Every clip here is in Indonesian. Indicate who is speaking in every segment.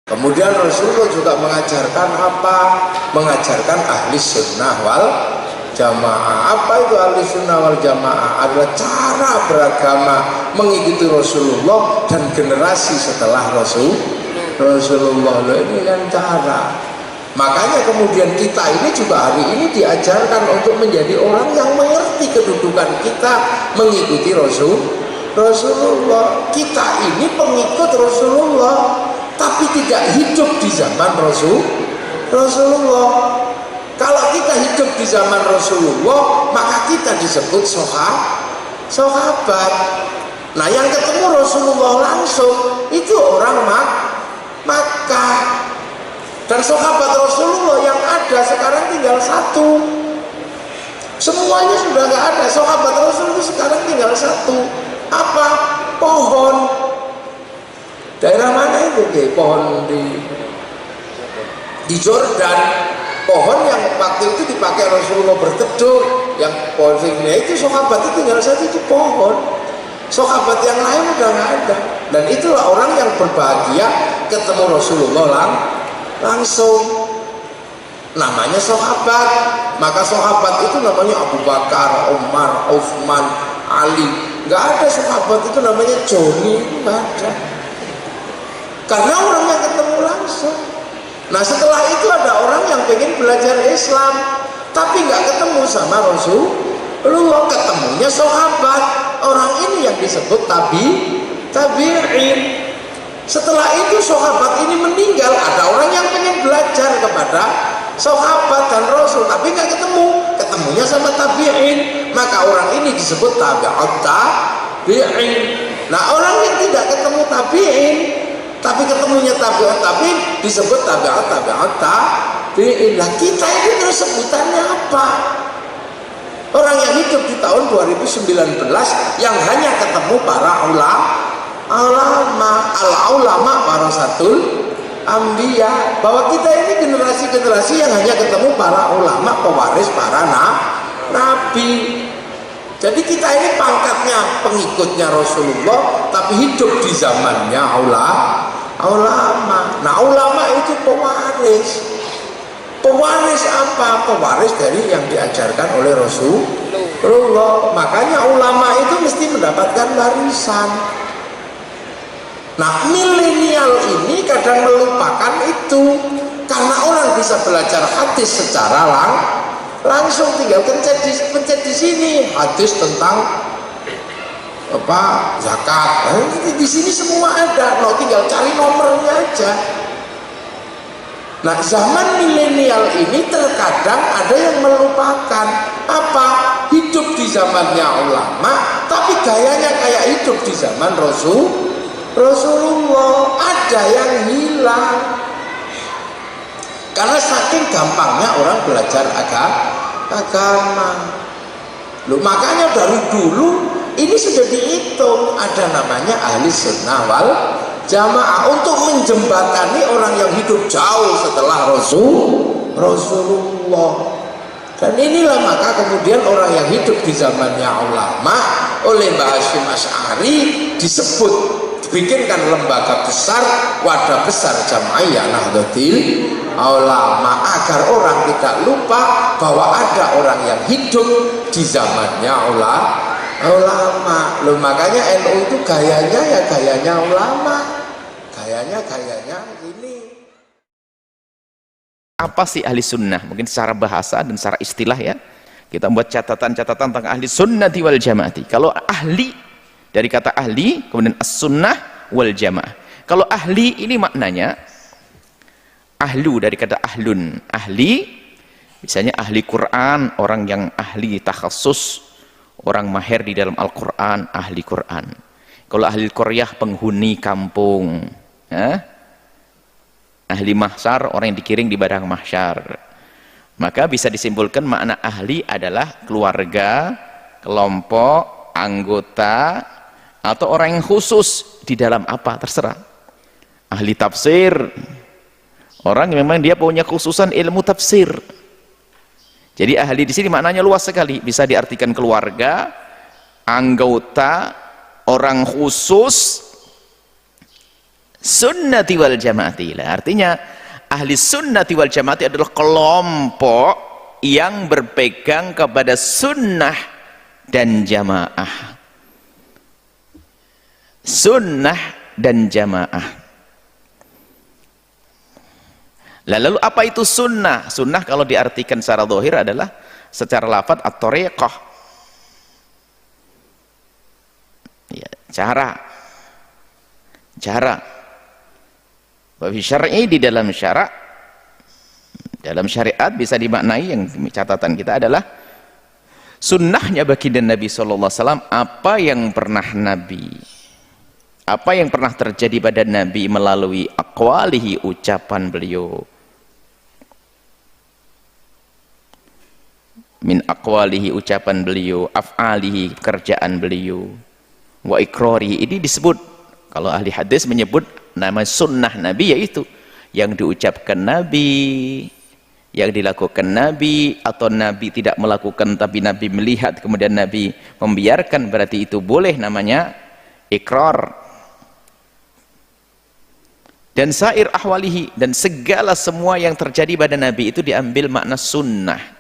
Speaker 1: Kemudian Rasulullah juga mengajarkan apa? Mengajarkan ahli sunnah wal jamaah. Apa itu ahli sunnah wal jamaah? Adalah cara beragama mengikuti Rasulullah dan generasi setelah Rasulullah. Ini kan cara. Makanya kemudian kita ini juga hari ini diajarkan untuk menjadi orang yang mengerti kedudukan kita mengikuti Rasulullah. Kita ini pengikut Rasulullah, tapi tidak hidup di zaman Rasulullah. Kalau kita hidup di zaman Rasulullah, maka kita disebut sahabat. Nah, yang ketemu Rasulullah langsung itu orang Makkah. Dan sahabat Rasulullah yang ada sekarang tinggal satu. Semuanya sudah nggak ada. Sahabat Rasulullah sekarang tinggal satu. Apa? Pohon. Daerah mana itu? Pohon di Jordan. Pohon yang waktu itu dipakai Rasulullah berteduh, yang pohon ini itu sahabat itu tinggal satu, itu pohon. Sahabat yang lain udah nggak ada. Dan itulah orang yang berbahagia ketemu Rasulullah langsung, namanya sahabat. Maka sahabat itu namanya Abu Bakar, Umar, Uthman, Ali. Nggak ada sahabat itu namanya Joni, nggak ada. Karena orang yang ketemu langsung. Nah, setelah itu ada orang yang pengen belajar Islam tapi nggak ketemu sama Rasulullah, ketemunya sahabat. Orang ini yang disebut tabi'in. Setelah itu sahabat ini meninggal, ada orang yang pengen belajar kepada sahabat dan Rasul tapi nggak ketemunya sama tabi'in, maka orang ini disebut tabi'in. Nah, orang yang tidak ketemu tabi'in tapi ketemunya tabi'in disebut tabi'in. Nah, kita ini terus sebutannya apa? Orang yang hidup di tahun 2019 yang hanya ketemu para ulama, al-ulama warasatul anbiya, bahwa kita ini generasi-generasi yang hanya ketemu para ulama, pewaris para nabi. Jadi kita ini pangkatnya pengikutnya Rasulullah tapi hidup di zamannya ulama. Nah, ulama itu pewaris. Pewaris apa? Pewaris dari yang diajarkan oleh Rasulullah. Makanya ulama itu mesti mendapatkan warisan. Nah, milenial ini kadang melupakan itu, karena orang bisa belajar hadis secara langsung, tinggal pencet di sini hadis tentang zakat. Di sini semua ada, tinggal cari nomornya aja. Nah, zaman milenial ini terkadang ada yang melupakan apa? Hidup di zamannya ulama, tapi gayanya kayak hidup di zaman Rasulullah. Ada yang hilang karena saking gampangnya orang belajar agama. Loh, makanya dari dulu ini sudah dihitung, ada namanya ahli sunnah wal jamaah untuk menjembatani orang yang hidup jauh setelah Rasulullah. Dan inilah maka kemudian orang yang hidup di zamannya ulama oleh Mbah Hasyim Asy'ari disebut, dibikinkan lembaga besar, wadah besar Jam'iyah Nahdlatul Ulama, agar orang tidak lupa bahwa ada orang yang hidup di zamannya ulama. Loh, makanya NU itu gayanya ulama, gayanya ini.
Speaker 2: Apa sih ahli sunnah? Mungkin secara bahasa dan secara istilah ya, kita buat catatan-catatan tentang ahli sunnati wal jamaati. Kalau ahli, dari kata ahli, kemudian as-sunnah wal jamaah. Kalau ahli ini maknanya, ahlu dari kata ahlun, ahli, misalnya ahli Quran, orang yang ahli takhasus, orang mahir di dalam Al-Quran, ahli Quran. Kalau ahli qaryah, penghuni kampung, ahli mahsyar, orang yang dikiring di padang mahsyar. Maka bisa disimpulkan makna ahli adalah keluarga, kelompok, anggota, atau orang yang khusus di dalam apa, terserah. Ahli tafsir, orang yang memang dia punya khususan ilmu tafsir. Jadi ahli di sini maknanya luas sekali, bisa diartikan keluarga, anggota, orang khusus, sunnati wal jamaati. Artinya ahli sunnati wal jamaati adalah kelompok yang berpegang kepada sunnah dan jamaah. Sunnah dan jamaah. Lalu apa itu sunnah? Sunnah kalau diartikan secara zahir adalah secara lafaz at-thariqah. Ya, cara. Wa fi syar'i, di dalam syara', dalam syariat bisa dimaknai, yang catatan kita adalah sunnahnya baginda Nabi sallallahu alaihi wasallam, apa yang pernah terjadi pada Nabi melalui aqwalihi, ucapan beliau, min aqwalihi, ucapan beliau, af'alihi, pekerjaan beliau, wa iqrarihi. Ini disebut, kalau ahli hadis menyebut nama sunnah Nabi, yaitu yang diucapkan Nabi, yang dilakukan Nabi, atau Nabi tidak melakukan tapi Nabi melihat kemudian Nabi membiarkan, berarti itu boleh namanya ikrar. Dan sair ahwalihi, dan segala semua yang terjadi pada Nabi itu diambil makna sunnah.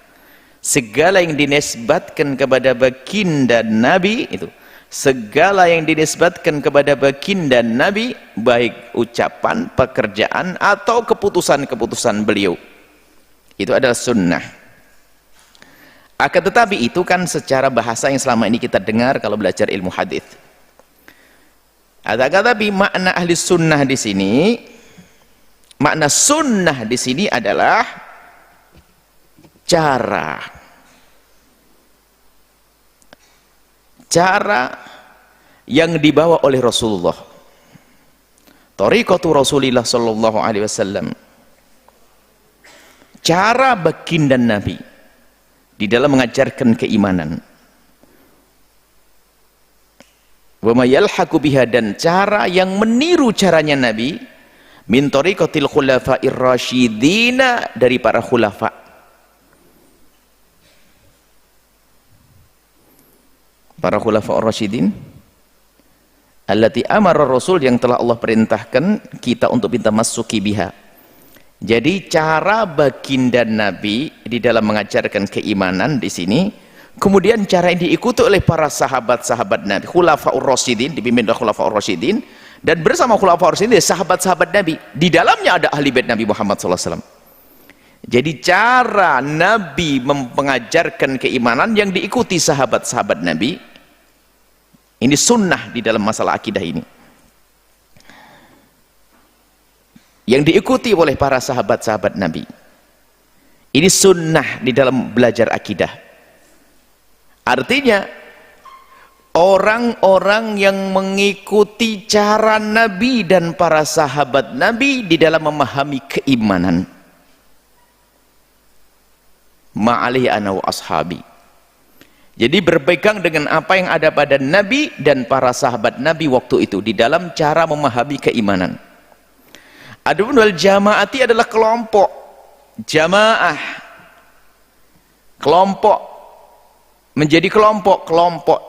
Speaker 2: Segala yang dinisbatkan kepada baginda Nabi itu, segala yang dinisbatkan kepada baginda Nabi, baik ucapan, pekerjaan, atau keputusan-keputusan beliau, itu adalah sunnah. Akan tetapi itu kan secara bahasa yang selama ini kita dengar kalau belajar ilmu hadis. Tetapi makna ahli sunnah di sini, makna sunnah di sini adalah cara yang dibawa oleh Rasulullah, thariqatu Rasulillah sallallahu alaihi wasallam, cara baginda Nabi di dalam mengajarkan keimanan, wa ma yalhaqu biha, dan cara yang meniru caranya Nabi, min thariqatil khulafa'ir rasyidina, dari para khulafa, para khulafa'ur rasyidin, allati amara Rasul, yang telah Allah perintahkan kita untuk minta masuki biha. Jadi cara baginda Nabi di dalam mengajarkan keimanan di sini, kemudian cara yang diikuti oleh para sahabat-sahabat Nabi, khulafa'ur rasyidin, dipimpin oleh khulafa'ur rasyidin, dan bersama khulafa'ur rasyidin sahabat-sahabat Nabi, di dalamnya ada ahli bait Nabi Muhammad sallallahu alaihi wasallam. Jadi cara Nabi mengajarkan keimanan yang diikuti sahabat-sahabat Nabi, ini sunnah di dalam masalah akidah ini, yang diikuti oleh para sahabat-sahabat Nabi. Ini sunnah di dalam belajar akidah. Artinya orang-orang yang mengikuti cara Nabi dan para sahabat Nabi di dalam memahami keimanan, ma'alihi ana wa ashabi. Jadi berpegang dengan apa yang ada pada Nabi dan para sahabat Nabi waktu itu di dalam cara memahami keimanan. Adapun wal jamaati adalah kelompok, jamaah, kelompok, menjadi kelompok.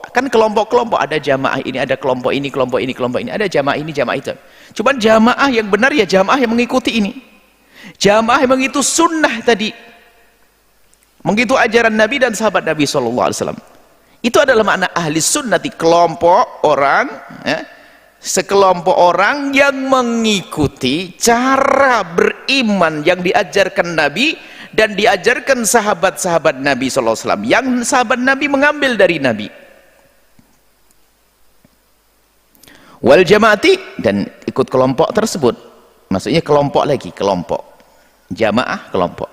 Speaker 2: Kan kelompok-kelompok, ada jamaah ini, ada kelompok ini, kelompok ini, kelompok ini, ada jamaah ini, jamaah itu. Cuman jamaah yang benar ya jamaah yang mengikuti ini, jamaah yang mengikuti sunnah tadi, mengikuti ajaran Nabi dan sahabat Nabi SAW. Itu adalah makna ahli sunnati, kelompok orang, ya, sekelompok orang yang mengikuti cara beriman yang diajarkan Nabi dan diajarkan sahabat-sahabat Nabi SAW, yang sahabat Nabi mengambil dari Nabi. Wal jamaati, dan ikut kelompok tersebut, maksudnya kelompok lagi, kelompok, jamaah, kelompok.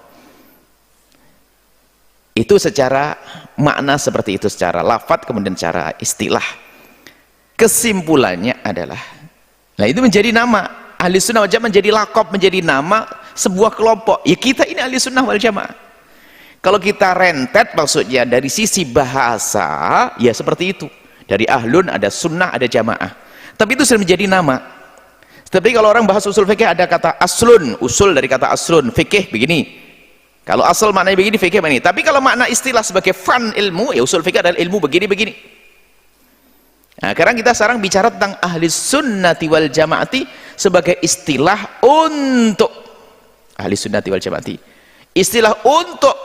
Speaker 2: Itu secara makna seperti itu, secara lafadz, kemudian secara istilah. Kesimpulannya adalah, nah itu menjadi nama ahli sunnah wal jamaah, menjadi laqab, menjadi nama sebuah kelompok. Ya kita ini ahli sunnah wal jamaah. Kalau kita rentet maksudnya dari sisi bahasa, ya seperti itu. Dari ahlun ada sunnah, ada jamaah. Tapi itu sudah menjadi nama. Tapi kalau orang bahas usul fikih ada kata aslun, usul dari kata aslun, fikih begini. Kalau asal maknanya begini, fikih begini. Tapi kalau makna istilah sebagai fan ilmu, ya usul fikih adalah ilmu begini-begini. Nah, sekarang kita bicara tentang ahli sunnati wal jamaati sebagai istilah untuk ahli sunnati wal jamaati, istilah untuk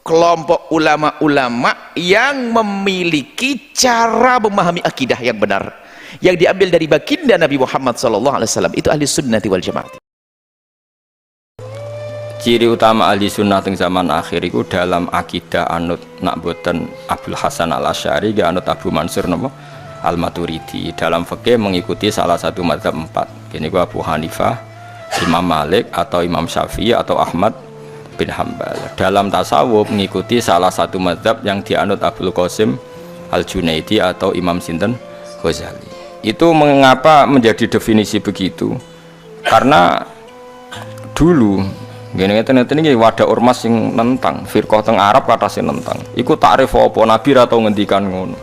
Speaker 2: kelompok ulama-ulama yang memiliki cara memahami akidah yang benar yang diambil dari baginda Nabi Muhammad SAW. Itu ahli sunnati wal jamaati.
Speaker 3: Ciri utama ahli sunnah teng zaman akhir itu dalam akidah anut nak boten Abdul Hasan al-Asy'ari ga anut Abu Mansur napa al-Maturidi. Dalam fikih mengikuti salah satu mazhab 4. Ini gua Abu Hanifah, Imam Malik atau Imam Syafi'i atau Ahmad bin Hambal. Dalam tasawuf mengikuti salah satu mazhab yang dianut Abdul Qasim al-Junaidi atau Imam Sinten Ghazali. Itu mengapa menjadi definisi begitu? Karena dulu gini ini wadah ormas yang nentang firqah teng Arab kata sing nentang iku takrif apa Nabi atau ngendikan ngono.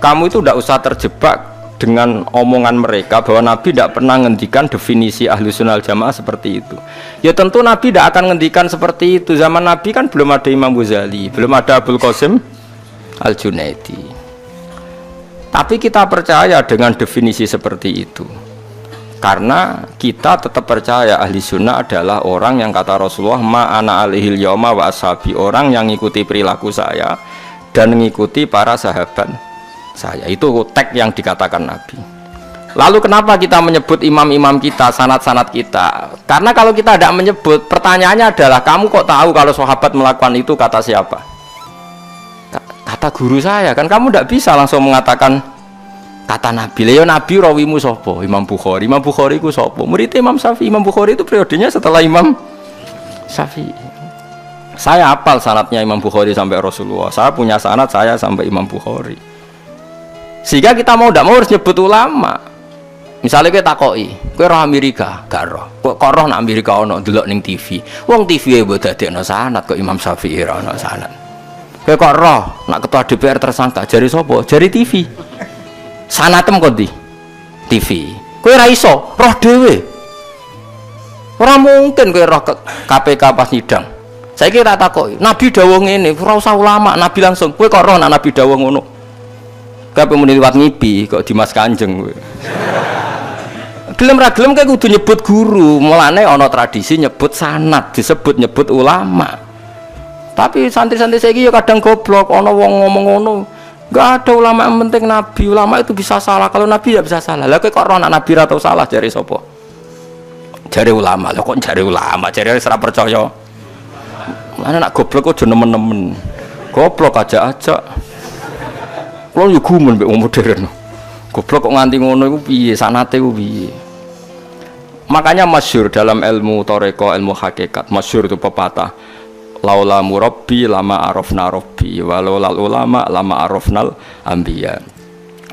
Speaker 3: Kamu itu tidak usah terjebak dengan omongan mereka bahwa Nabi tidak pernah ngendikan definisi ahlu sunnah jamaah seperti itu. Ya tentu Nabi tidak akan ngendikan seperti itu. Zaman Nabi kan belum ada Imam Ghazali, belum ada Abdul Qasim al-Junaidi. Tapi kita percaya dengan definisi seperti itu karena kita tetap percaya ahli sunnah adalah orang yang kata Rasulullah ma ana alihil yauma wa ashabi, orang yang ngikuti perilaku saya dan mengikuti para sahabat saya. Itu tag yang dikatakan Nabi. Lalu kenapa kita menyebut imam-imam kita, sanad-sanad kita? Karena kalau kita tidak menyebut, pertanyaannya adalah kamu kok tahu kalau sahabat melakukan itu kata siapa? Kata guru saya. Kan kamu tidak bisa langsung mengatakan kata Nabi. Leo Nabi rawimu sopo Imam Bukhari. Imam Bukhari ku sopo murid Imam Syafi'i. Imam Bukhari itu periodenya setelah Imam Syafi'i. Saya hafal sanadnya Imam Bukhari sampai Rasulullah. Saya punya sanad saya sampai Imam Bukhari. Sehingga kita mau tidak mau harus nyebut ulama. Misalnya kita takoi, kowe roh Amerika, gak roh. Kok roh nak Amerika ono delok ning TV. Wong TV e mbok dadekno sanad kok Imam Syafi'i ora ono sanad. Kowe kok roh nak ketua DPR tersangka jari sapa? Jari TV. Sanatem kok di TV. Kowe ora iso roh dhewe. Ora mungkin kowe roh KPK pas sidang. Saiki tak takoki, Nabi dawuh ngene, ora usah ulama, Nabi langsung. Kowe kok roh nak Nabi dawuh ngono. Kowe muni liwat ngipi kok Dimas Kanjeng kowe. Gelem ra gelem kowe kudu nyebut guru. Mulane ana tradisi nyebut sanad, disebut nyebut ulama. Tapi santri-santri saiki ya kadang goblok, ana wong ngomong ngono. Gak ada ulama yang penting Nabi. Ulama itu bisa salah, kalau Nabi ya bisa salah. Lah kok orang Nabi atau salah jari sopo? Jari ulama. Lah kok jari ulama? Jari ora percaya. Mana nak goblok kok nemen-nemen. Goblok aja. Kulo yo gumun mbek wong modern. Goblok kok nganti ngono iku piye? Sanate iku piye? Makanya masyhur dalam ilmu thariqah, ilmu hakikat, masyhur itu pepatah. Laula murabbi lama arafna rabbi walau lal ulama lama arafnal anbiya.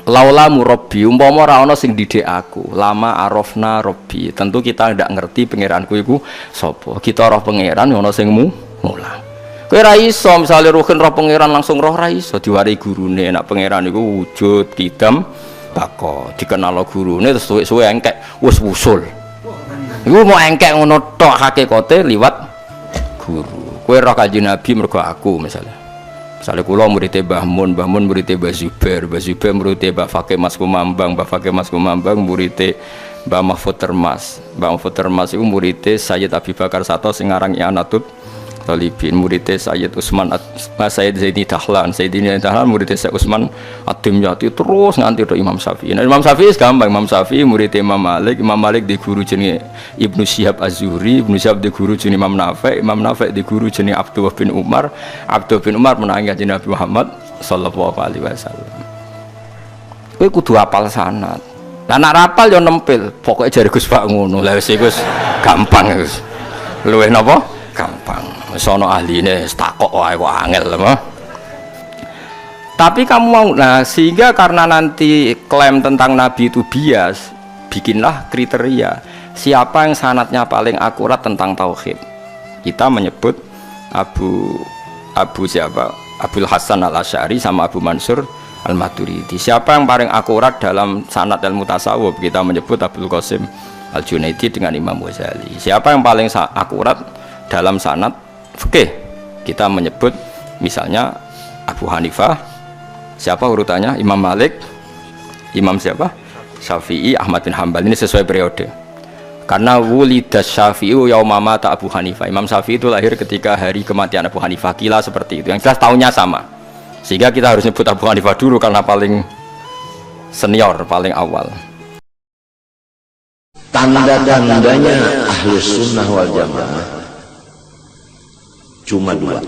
Speaker 3: Laula murabbi umpama ora ana sing didik aku, lama arafna rabbi. Tentu kita ndak ngerti pangeranku iku sapa. Kita roh pangeran ana sing mulang. Kowe ora iso misale ruhin roh pangeran langsung roh ra iso diwari gurune. Nek pangeran iku wujud kidam bako dikenal gurune terus suwe-suwe engkek wis wusul. Iku mau engkek ngono tok hakikate liwat guru. Kowe roh Kanjeng Nabi mergo aku misalnya kula murid Mbah Mun murid Mbah Zubair murid Mbah Fakih Mas Kumambang murid Mbah Mahfud Termas iku murid Sayyid Abi Bakar Sato sing aran I'anatul Talibin, murid Sayyid Utsman Sayyid Zaini Dahlan murid Sayyid Utsman Ad-Dimyati terus nganti tok Imam Syafi'i. Nah, Imam Syafi'i gampang, Imam Syafi'i murid Imam Malik di guru jenenge Ibnu Syihab Az-Zuhri, Ibnu Syihab di guru jenenge Imam Nafi' di guru jenenge Abdullah bin Umar menangi Kanjeng Nabi Muhammad sallallahu alaihi wasallam. Kowe kudu hafal sanad. Lah nek rapal yo nempel, pokoke jare Gus Pak ngono. Lah wis iku gampang wis. Luwih napa? Gampang. Sono ahline takok wae kok angel mah. Tapi kamu mau sehingga karena nanti klaim tentang Nabi itu bias, bikinlah kriteria siapa yang sanadnya paling akurat tentang tauhid. Kita menyebut Abdul Hasan al-Asy'ari sama Abu Mansur al-Maturidi. Siapa yang paling akurat dalam sanad ilmu tasawuf? Kita menyebut Abdul Qasim al-Junaidi dengan Imam Ghazali. Siapa yang paling akurat dalam sanad fikih? Kita menyebut misalnya Abu Hanifah. Siapa urutannya? Imam Malik, Imam siapa? Syafi'i, Ahmad bin Hambal, ini sesuai periode. Karena wulidas Syafi'i yauma mata Abu Hanifah. Imam Syafi'i itu lahir ketika hari kematian Abu Hanifah. Kila seperti itu. Yang jelas tahunnya sama. Sehingga kita harus nyebut Abu Hanifah dulu karena paling senior, paling awal.
Speaker 4: Tanda-tandanya Ahlus Sunnah wal Jamaah cuma dua.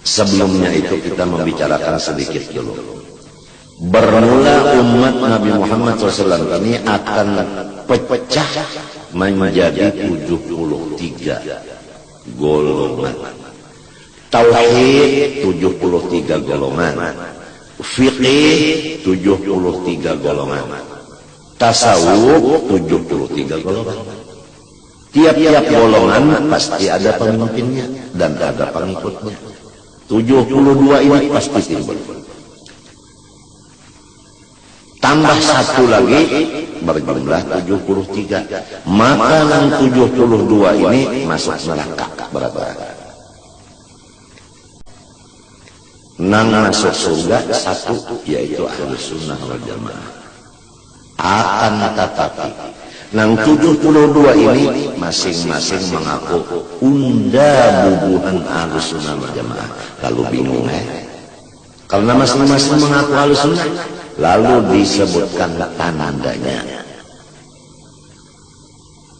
Speaker 4: Sebelumnya itu kita membicarakan sedikit dulu. Bermula umat Nabi Muhammad SAW ini akan pecah menjadi 73 golongan. Tauhid 73 golongan, fiqih 73 golongan, tasawuf 73 golongan. Tiap-tiap golongan pasti ada pemimpinnya dan ada pengikutnya. 72 ini pasti timbul. Tambah satu lagi berjumlah 73. Maka yang 72 ini masuk neraka berapa? Nang masuk surga satu, yaitu Ahlus Sunnah wal Jamaah. Akan tetapi nang 72 ini masing-masing mengaku unda bubuhan Ahlus Sunnah wal Jamaah. Lalu bingung karena masing-masing mengaku Ahlus Sunnah, lalu disebutkan tandanya.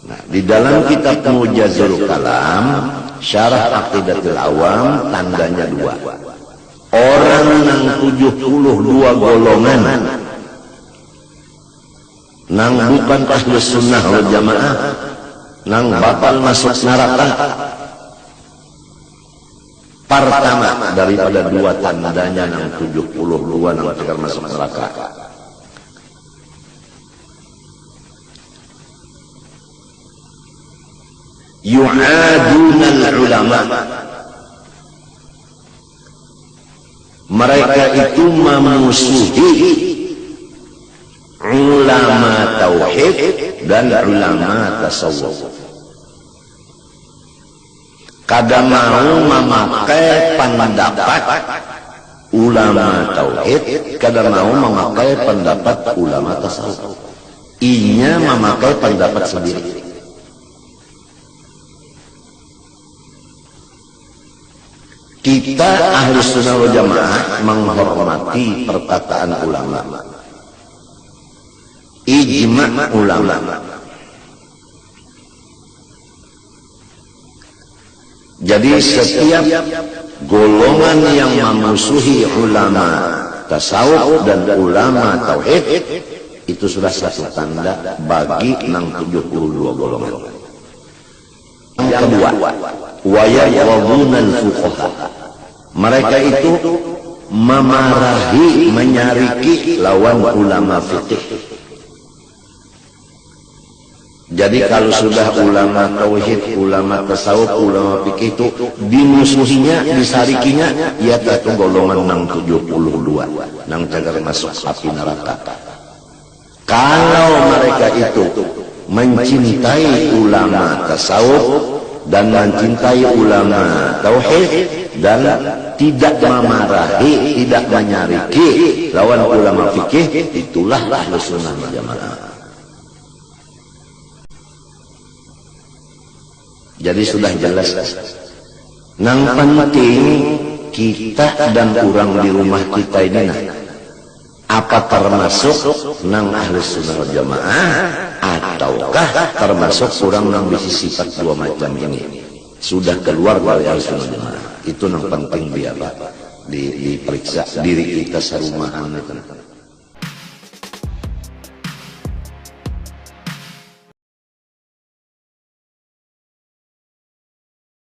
Speaker 4: Nah, di dalam kitab Mujazul Kalam, Syarah Aqidatul Awam, tandanya dua. Orang yang 72 golongan nang bukan Ahlus Sunnah wal Jamaah, nang bakal masuk neraka. Pertama daripada dua tandanya nang 72 nang bakal masuk neraka. Yu'adunal ulama. Mereka itu memusuhi ulama tauhid dan ulama tasawuf. Kadang mau memakai pendapat ulama tauhid, kadang mau memakai pendapat ulama tasawuf. Inya memakai pendapat sendiri. Kita Ahlus Sunnah wal Jamaah menghormati perkataan ulama, ijma' ulama. Jadi setiap golongan yang memusuhi ulama tasawuf dan ulama tauhid itu sudah satu tanda bagi 72 golongan. Yang kedua, wa yaghdhunal fuqaha. Mereka itu memarahi, menyariki lawan ulama fikih. Jadi kalau sudah ulama tauhid, ulama tasawuf, ulama fikih itu dimusuhinya, disarikinya, ya itu golongan nang 72, nang cagar masuk api neraka. Kalau mereka itu mencintai ulama tasawuf dan mencintai ulama tauhid dan tidak memarahi, tidak menyariki lawan ulama fikih, itulah Ahlus Sunnah wal Jamaah. Jadi sudah jelas. Nang penting kita dan orang di rumah kita ini apa termasuk nang Ahlus Sunnah wal Jamaah ataukah termasuk orang yang bisa sifat dua macam ini sudah keluar dari Ahlus Sunnah wal Jamaah. Itu yang penting biar diperiksa diri kita serumahan itu.